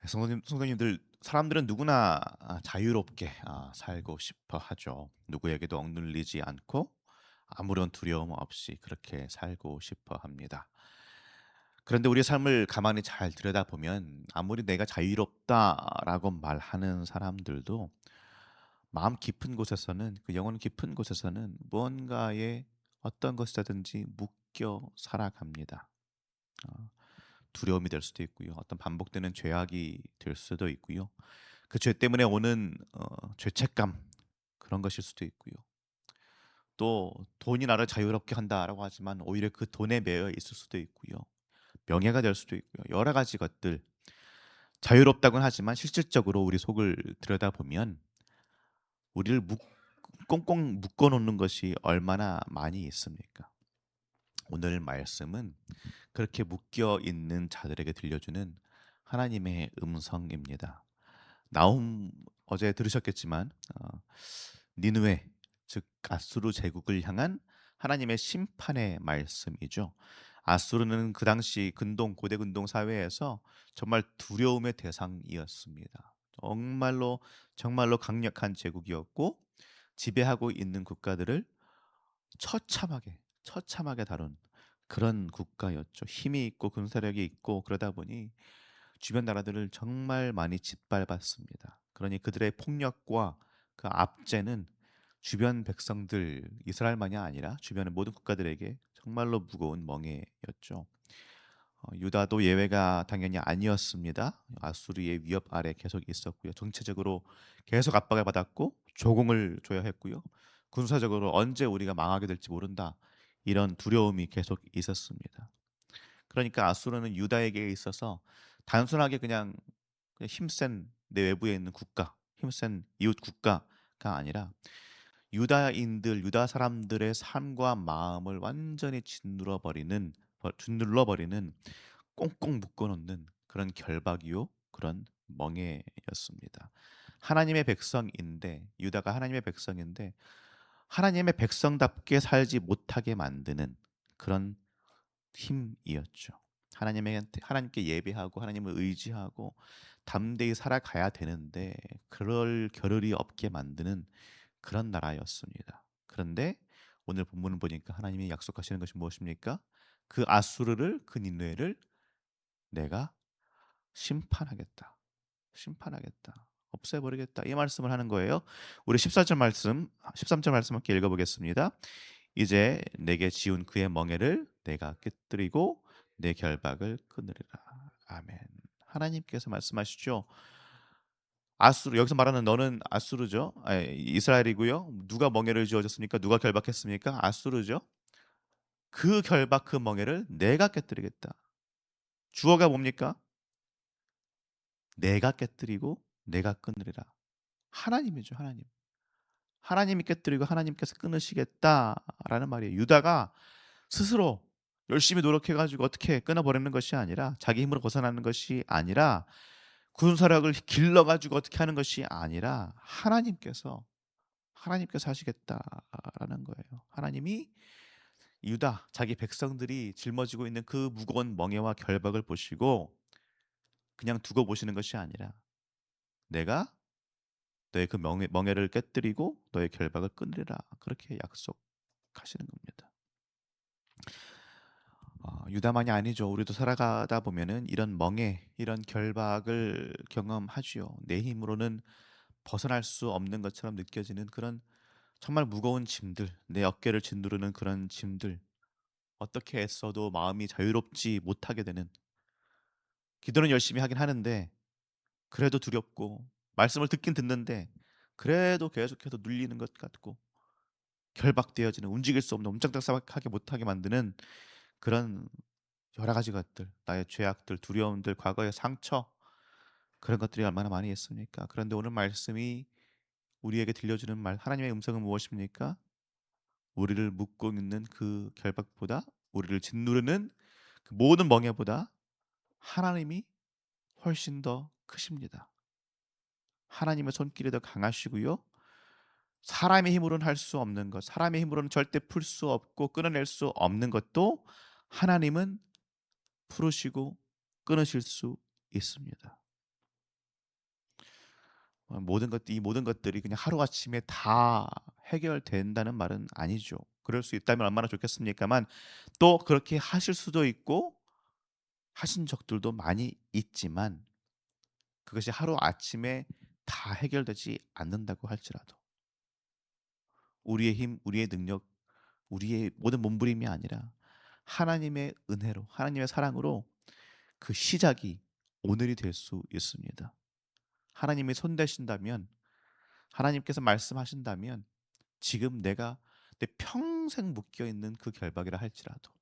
성도님들 사람들은 누구나 자유롭게 살고 싶어 하죠. 누구에게도 억눌리지 않고 아무런 두려움 없이 그렇게 살고 싶어 합니다. 그런데 우리의 삶을 가만히 잘 들여다보면 아무리 내가 자유롭다라고 말하는 사람들도 마음 깊은 곳에서는 그 영혼 깊은 곳에서는 무언가에 어떤 것이라든지 묶여 살아갑니다. 어, 두려움이 될 수도 있고요. 어떤 반복되는 죄악이 될 수도 있고요. 그 죄 때문에 오는 죄책감 그런 것일 수도 있고요. 또 돈이 나를 자유롭게 한다라고 하지만 오히려 그 돈에 매여 있을 수도 있고요. 명예가 될 수도 있고요. 여러 가지 것들 자유롭다고는 하지만 실질적으로 우리 속을 들여다보면 우리를 꽁꽁 묶어 놓는 것이 얼마나 많이 있습니까? 오늘 말씀은 그렇게 묶여 있는 자들에게 들려주는 하나님의 음성입니다. 나훔 어제 들으셨겠지만 니느웨 즉 아수르 제국을 향한 하나님의 심판의 말씀이죠. 아수르는 그 당시 근동 고대 근동 사회에서 정말 두려움의 대상이었습니다. 정말로 강력한 제국이었고 지배하고 있는 국가들을 처참하게 다룬 그런 국가였죠. 힘이 있고 군사력이 있고 그러다 보니 주변 나라들을 정말 많이 짓밟았습니다. 그러니 그들의 폭력과 그 압제는 주변 백성들 이스라엘만이 아니라 주변의 모든 국가들에게 정말로 무거운 멍해였죠. 유다도 예외가 당연히 아니었습니다. 아수르의 위협 아래 계속 있었고요. 정체적으로 계속 압박을 받았고 조공을 줘야 했고요. 군사적으로 언제 우리가 망하게 될지 모른다. 이런 두려움이 계속 있었습니다. 그러니까 아수르는 유다에게 있어서 단순하게 그냥 힘센 내 외부에 있는 국가, 힘센 이웃 국가가 아니라 유다 사람들의 삶과 마음을 완전히 짓눌러 버리는 꽁꽁 묶어 놓는 그런 결박이요. 그런 멍에였습니다. 하나님의 백성인데 유다가 하나님의 백성인데 하나님의 백성답게 살지 못하게 만드는 그런 힘이었죠. 하나님께 예배하고 하나님을 의지하고 담대히 살아가야 되는데 그럴 겨를이 없게 만드는 그런 나라였습니다. 그런데 오늘 본문을 보니까 하나님이 약속하시는 것이 무엇입니까? 그 아수르를 그 니느웨를 내가 심판하겠다. 심판하겠다. 없애버리겠다. 이 말씀을 하는 거예요. 우리 14절 말씀, 13절 말씀 함께 읽어보겠습니다. 이제 내게 지운 그의 멍에를 내가 깨뜨리고 내 결박을 끊으리라. 아멘. 하나님께서 말씀하시죠. 아수르 여기서 말하는 너는 아수르죠. 이스라엘이고요. 누가 멍에를 지어줬습니까? 누가 결박했습니까? 아수르죠. 그 결박 그 멍에를 내가 깨뜨리겠다. 주어가 뭡니까? 내가 깨뜨리고 내가 끊으리라. 하나님이죠, 하나님. 하나님이 깨뜨리고 하나님께서 끊으시겠다라는 말이에요. 유다가 스스로 열심히 노력해 가지고 어떻게 끊어 버리는 것이 아니라 자기 힘으로 벗어나는 것이 아니라 군사력을 길러 가지고 어떻게 하는 것이 아니라 하나님께서 하시겠다라는 거예요. 하나님이 유다 자기 백성들이 짊어지고 있는 그 무거운 멍에와 결박을 보시고 그냥 두고 보시는 것이 아니라 내가 너의 그 멍에를 깨뜨리고 너의 결박을 끊으리라. 그렇게 약속하시는 겁니다. 유다만이 아니죠. 우리도 살아가다 보면은 이런 멍에, 이런 결박을 경험하지요. 내 힘으로는 벗어날 수 없는 것처럼 느껴지는 그런 정말 무거운 짐들, 내 어깨를 짓누르는 그런 짐들, 어떻게 애써도 마음이 자유롭지 못하게 되는 기도는 열심히 하긴 하는데 그래도 두렵고 말씀을 듣긴 듣는데 그래도 계속해서 눌리는 것 같고 결박되어지는 움직일 수 없는 옴짝달싹하게 못하게 만드는 그런 여러 가지 것들, 나의 죄악들, 두려움들, 과거의 상처 그런 것들이 얼마나 많이 있습니까? 그런데 오늘 말씀이 우리에게 들려주는 말, 하나님의 음성은 무엇입니까? 우리를 묶고 있는 그 결박보다 우리를 짓누르는 그 모든 멍에보다 하나님이 훨씬 더 크십니다. 하나님의 손길이 더 강하시고요. 사람의 힘으로는 할 수 없는 것, 사람의 힘으로는 절대 풀 수 없고 끊어낼 수 없는 것도 하나님은 풀으시고 끊으실 수 있습니다. 이 모든 것들이 그냥 하루아침에 다 해결된다는 말은 아니죠. 그럴 수 있다면 얼마나 좋겠습니까만 또 그렇게 하실 수도 있고 하신 적들도 많이 있지만 그것이 하루아침에 다 해결되지 않는다고 할지라도 우리의 힘, 우리의 능력, 우리의 모든 몸부림이 아니라 하나님의 은혜로, 하나님의 사랑으로 그 시작이 오늘이 될 수 있습니다. 하나님이 손대신다면, 하나님께서 말씀하신다면 지금 내가 내 평생 묶여 있는 그 결박이라 할지라도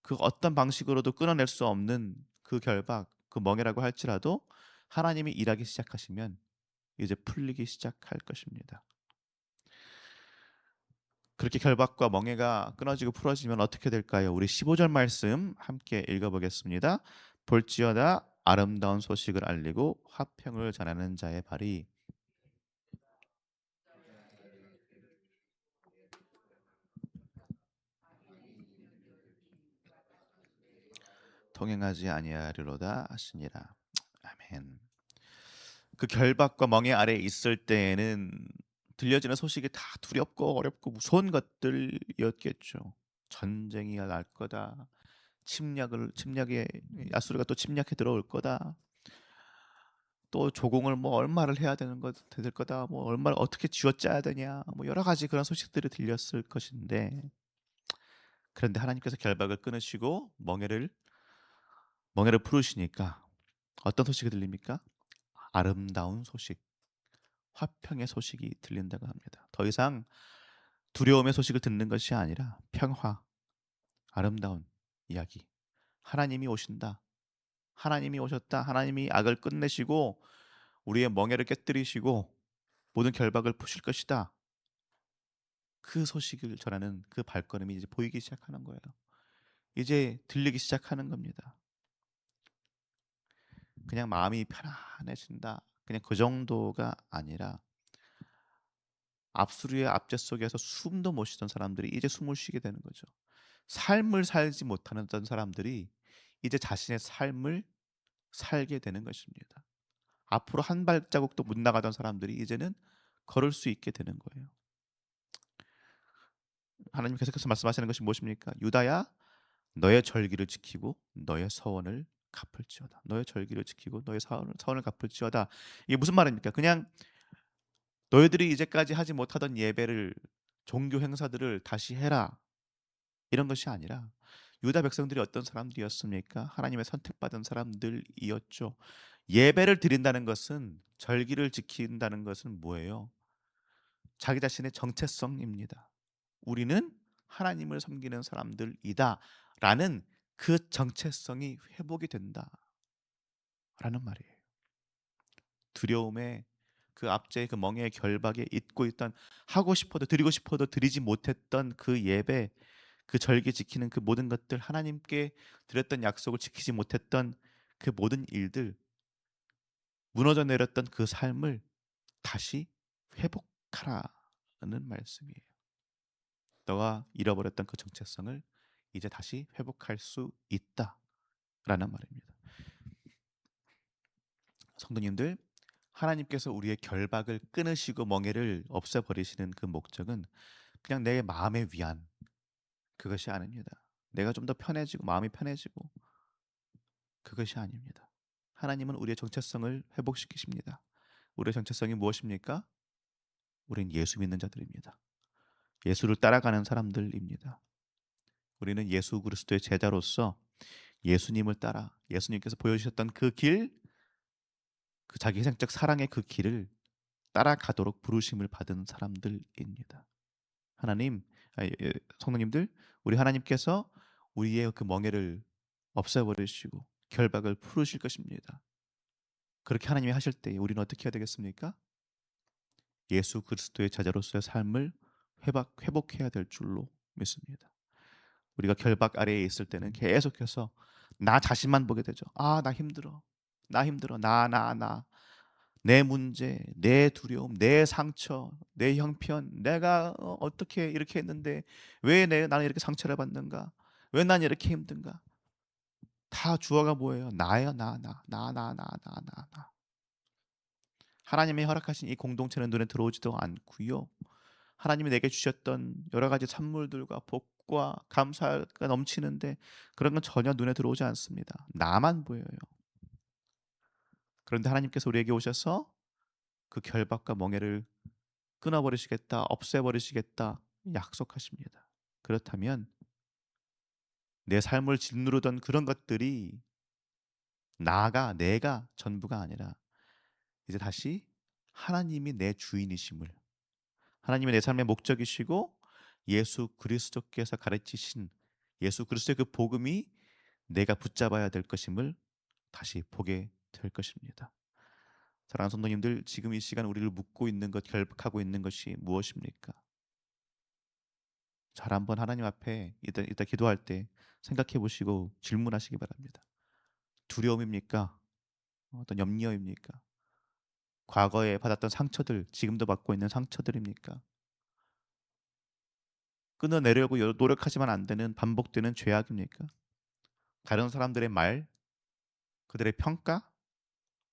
그 어떤 방식으로도 끊어낼 수 없는 그 결박, 그 멍해라고 할지라도 하나님이 일하기 시작하시면 이제 풀리기 시작할 것입니다. 그렇게 결박과 멍해가 끊어지고 풀어지면 어떻게 될까요? 우리 15절 말씀 함께 읽어보겠습니다. 볼지어다 아름다운 소식을 알리고 화평을 전하는 자의 발이 동행하지 아니하리로다 하시니라. 아멘. 그 결박과 멍에 아래에 있을 때에는 들려지는 소식이 다 두렵고 어렵고 무서운 것들이었겠죠. 전쟁이 날 거다. 침략의 야수르가 또 침략해 들어올 거다. 또 조공을 뭐 얼마를 해야 될 거다. 뭐 얼마를 어떻게 쥐어짜야 되냐. 뭐 여러 가지 그런 소식들이 들렸을 것인데 그런데 하나님께서 결박을 끊으시고 멍에를 풀으시니까 어떤 소식이 들립니까? 아름다운 소식, 화평의 소식이 들린다고 합니다. 더 이상 두려움의 소식을 듣는 것이 아니라 평화, 아름다운 이야기. 하나님이 오신다. 하나님이 오셨다. 하나님이 악을 끝내시고 우리의 멍에를 깨뜨리시고 모든 결박을 푸실 것이다. 그 소식을 전하는 그 발걸음이 이제 보이기 시작하는 거예요. 이제 들리기 시작하는 겁니다. 그냥 마음이 편안해진다. 그냥 그 정도가 아니라 압수류의 압제 속에서 숨도 못 쉬던 사람들이 이제 숨을 쉬게 되는 거죠. 삶을 살지 못하는 어떤 사람들이 이제 자신의 삶을 살게 되는 것입니다. 앞으로 한 발자국도 못 나가던 사람들이 이제는 걸을 수 있게 되는 거예요. 하나님 계속해서 말씀하시는 것이 무엇입니까? 유다야, 너의 절기를 지키고 너의 서원을 갚을지어다. 너의 절기를 지키고 너의 서원을 갚을지어다. 이게 무슨 말입니까? 그냥 너희들이 이제까지 하지 못하던 예배를 종교 행사들을 다시 해라. 이런 것이 아니라 유다 백성들이 어떤 사람들이었습니까? 하나님의 선택받은 사람들이었죠. 예배를 드린다는 것은 절기를 지킨다는 것은 뭐예요? 자기 자신의 정체성입니다. 우리는 하나님을 섬기는 사람들이다라는 그 정체성이 회복이 된다라는 말이에요. 두려움에 그 압제의 그 멍에의 결박에 잊고 있던 하고 싶어도 드리고 싶어도 드리지 못했던 그 예배 그 절기 지키는 그 모든 것들 하나님께 드렸던 약속을 지키지 못했던 그 모든 일들 무너져 내렸던 그 삶을 다시 회복하라는 말씀이에요. 너가 잃어버렸던 그 정체성을 이제 다시 회복할 수 있다라는 말입니다. 성도님들, 하나님께서 우리의 결박을 끊으시고 멍에를 없애버리시는 그 목적은 그냥 내 마음의 위안 그것이 아닙니다. 내가 좀 더 편해지고 마음이 편해지고 그것이 아닙니다. 하나님은 우리의 정체성을 회복시키십니다. 우리의 정체성이 무엇입니까? 우린 예수 믿는 자들입니다. 예수를 따라가는 사람들입니다. 우리는 예수 그리스도의 제자로서 예수님을 따라 예수님께서 보여주셨던 그 길, 그 자기 희생적 사랑의 그 길을 따라가도록 부르심을 받은 사람들입니다. 하나님, 성도님들, 우리 하나님께서 우리의 그 멍에를 없애버리시고 결박을 풀으실 것입니다. 그렇게 하나님이 하실 때 우리는 어떻게 해야 되겠습니까? 예수 그리스도의 제자로서의 삶을 회복해야 될 줄로 믿습니다. 우리가 결박 아래에 있을 때는 계속해서 나 자신만 보게 되죠. 아, 나 힘들어. 나 힘들어. 나. 내 문제, 내 두려움, 내 상처, 내 형편, 내가 어떻게 이렇게 했는데 왜 나는 이렇게 상처를 받는가? 왜 난 이렇게 힘든가? 다 주어가 뭐예요? 나야, 나. 하나님이 허락하신 이 공동체는 눈에 들어오지도 않고요. 하나님이 내게 주셨던 여러 가지 선물들과 복과 감사가 넘치는데 그런 건 전혀 눈에 들어오지 않습니다. 나만 보여요. 그런데 하나님께서 우리에게 오셔서 그 결박과 멍에를 끊어버리시겠다, 없애버리시겠다 약속하십니다. 그렇다면 내 삶을 짓누르던 그런 것들이 내가 전부가 아니라 이제 다시 하나님이 내 주인이심을, 하나님이 내 삶의 목적이시고 예수 그리스도께서 가르치신 예수 그리스도의 그 복음이 내가 붙잡아야 될 것임을 다시 보게 될 것입니다. 사랑하는 성도님들, 지금 이 시간 우리를 묻고 있는 것, 결박하고 있는 것이 무엇입니까? 잘 한번 하나님 앞에 이따 기도할 때 생각해 보시고 질문하시기 바랍니다. 두려움입니까? 어떤 염려입니까? 과거에 받았던 상처들, 지금도 받고 있는 상처들입니까? 끊어내려고 노력하지만 안 되는 반복되는 죄악입니까? 다른 사람들의 말, 그들의 평가,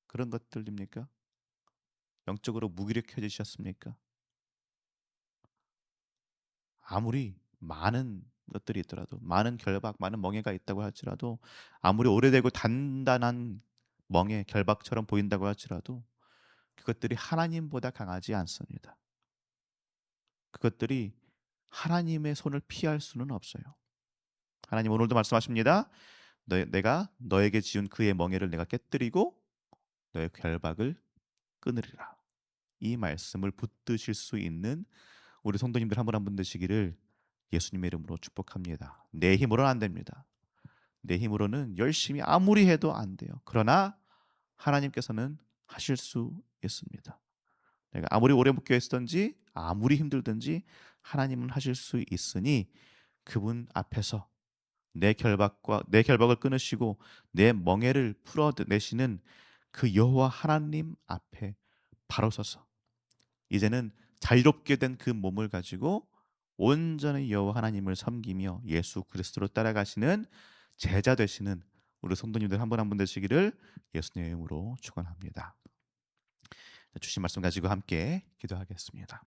그런 것들입니까? 영적으로 무기력해지셨습니까? 아무리 많은 것들이 있더라도, 많은 결박, 많은 멍해가 있다고 할지라도, 아무리 오래되고 단단한 멍해, 결박처럼 보인다고 할지라도 그것들이 하나님보다 강하지 않습니다. 그것들이 하나님의 손을 피할 수는 없어요. 하나님 오늘도 말씀하십니다. 내가 너에게 지은 그의 멍에를 내가 깨뜨리고 너의 결박을 끊으리라. 이 말씀을 붙드실 수 있는 우리 성도님들 한 분 한 분 되시기를 예수님의 이름으로 축복합니다. 내 힘으로는 안 됩니다. 내 힘으로는 열심히 아무리 해도 안 돼요. 그러나 하나님께서는 하실 수 있습니다. 내가 아무리 오래 묶여 있었든지 아무리 힘들든지 하나님은 하실 수 있으니 그분 앞에서 내 결박을 끊으시고 내 멍에를 풀어내시는 그 여호와 하나님 앞에 바로 서서 이제는 자유롭게 된 그 몸을 가지고 온전히 여호와 하나님을 섬기며 예수 그리스도로 따라가시는 제자 되시는 우리 성도님들 한 분 한 분 되시기를 예수님의 이름으로 축원합니다. 주신 말씀 가지고 함께 기도하겠습니다.